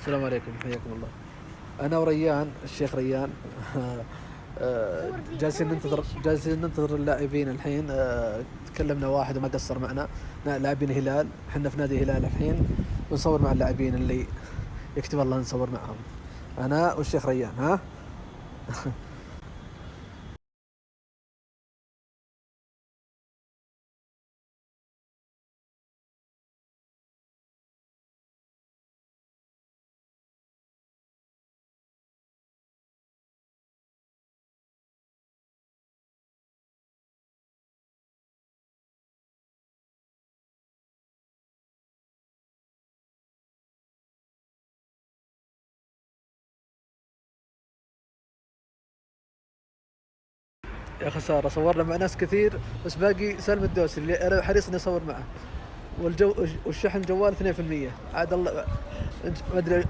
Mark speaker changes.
Speaker 1: السلام عليكم، حياكم الله. أنا وريان الشيخ ريان جالسين ننتظر اللاعبين الحين. تكلمنا واحد وما قصر معنا، لاعبين هلال، احنا في نادي هلال الحين، ونصور مع اللاعبين اللي يكتب الله نصور معهم، أنا والشيخ ريان. ها يا خسارة، صورنا مع ناس كثير بس باقي سالم الدوسري اللي أنا حريص إني أصور معه، والشحن جوال 2% عاد الله ما أدري.